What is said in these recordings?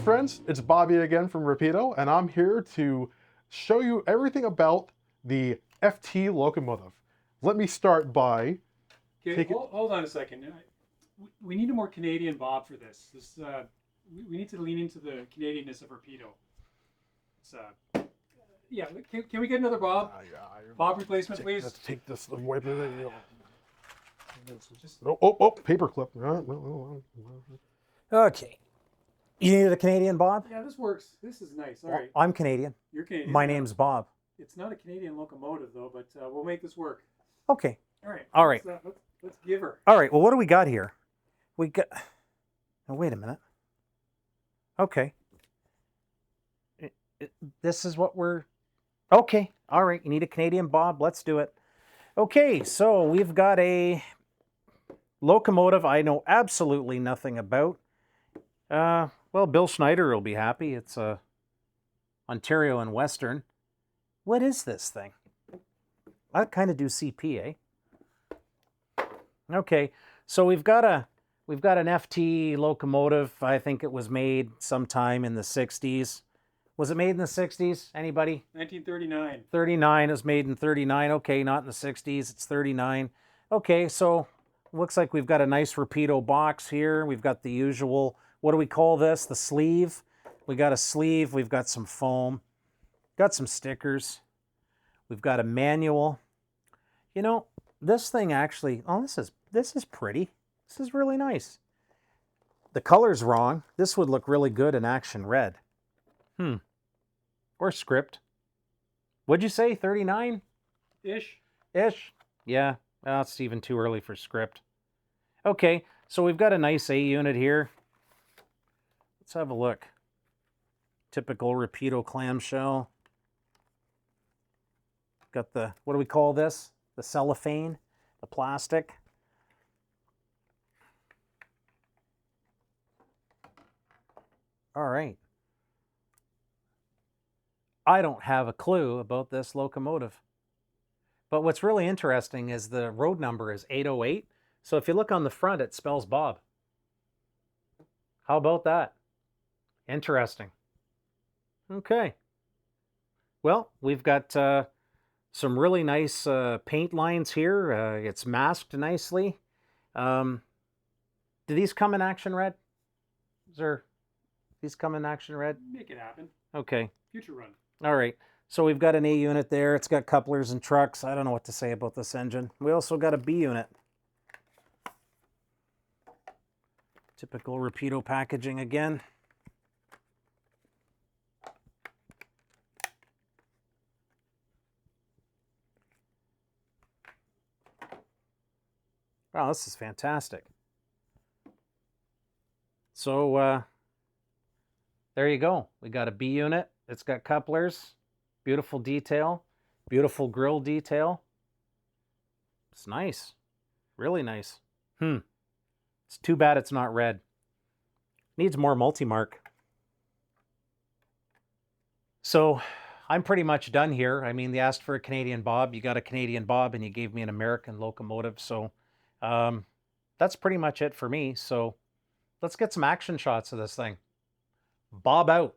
friends, it's Bobby again from Rapido, and I'm here to show you everything about the FT locomotive. Let me start by... Okay, hold on a second. We need a more Canadian Bob for this. We need to lean into the Canadianness of Rapido. Yeah, can we get another Bob? Bob replacement, please. Let's take this and wipe it. Oh, paper clip. Okay. You need a Canadian Bob? Yeah, this works. This is nice. All right. I'm Canadian. You're Canadian. My name's Bob. It's not a Canadian locomotive, though, but we'll make this work. Okay. All right. Let's give her. All right. Well, what do we got here? We got... Oh, wait a minute. Okay. This is what we're... Okay. All right. You need a Canadian Bob. Let's do it. Okay. So we've got a locomotive I know absolutely nothing about. Well, Bill Schneider will be happy. It's Ontario and Western. What is this thing? I kind of do CP, eh? Okay, so we've got an FT locomotive. I think it was made sometime in the 60s. Was it made in the 60s? Anybody? 1939. 39. It was made in 39. Okay, not in the 60s. It's 39. Okay, so looks like we've got a nice Rapido box here. We've got the usual... What do we call this? The sleeve. We got a sleeve. We've got some foam. Got some stickers. We've got a manual. You know, this thing actually, oh, this is pretty. This is really nice. The color's wrong. This would look really good in action red. Or script. What'd you say, 39? Ish. Yeah, well, it's even too early for script. Okay, so we've got a nice A unit here. Let's have a look. Typical Rapido clamshell. Got the, what do we call this? The cellophane, the plastic. All right. I don't have a clue about this locomotive. But what's really interesting is the road number is 808. So if you look on the front, it spells Bob. How about that? Interesting. Okay. Well, we've got some really nice paint lines here. It's masked nicely. Do these come in action red? These come in action red? Make it happen. Okay. Future run. All right. So we've got an A unit there. It's got couplers and trucks. I don't know what to say about this engine. We also got a B unit. Typical Rapido packaging again. Wow, this is fantastic. So there you go. We got a B unit. It's got couplers, beautiful detail, beautiful grille detail. It's nice, really nice. It's too bad it's not red. Needs more multi-mark. So I'm pretty much done here. I mean, they asked for a Canadian Bob. You got a Canadian Bob and you gave me an American locomotive. So that's pretty much it for me. So let's get some action shots of this thing. Bob out.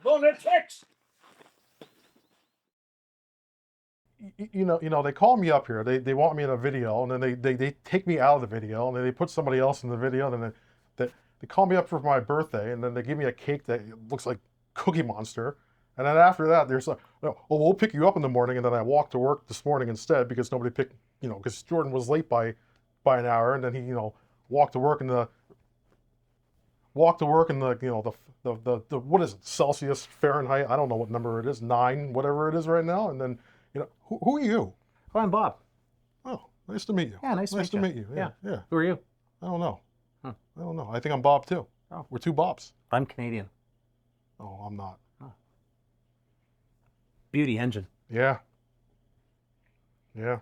Lunatics! You know, they call me up here. They want me in a video, and then they take me out of the video, and then they put somebody else in the video, and then they call me up for my birthday, and then they give me a cake that looks like Cookie Monster, and then after that, there's like, oh, we'll pick you up in the morning, and then I walked to work this morning instead because nobody picked, you know, because Jordan was late by an hour, and then he, you know, walked to work in the you know the what is it, Celsius, Fahrenheit, I don't know what number it is, 9 whatever it is right now, and then, you know, who are you? Oh, I'm Bob. Oh, nice to meet you. Yeah, nice to meet you. Yeah. Who are you? I don't know. Huh. I don't know. I think I'm Bob too. Oh. We're 2 Bobs. I'm Canadian. Oh, I'm not. Beauty engine. Yeah. Yeah.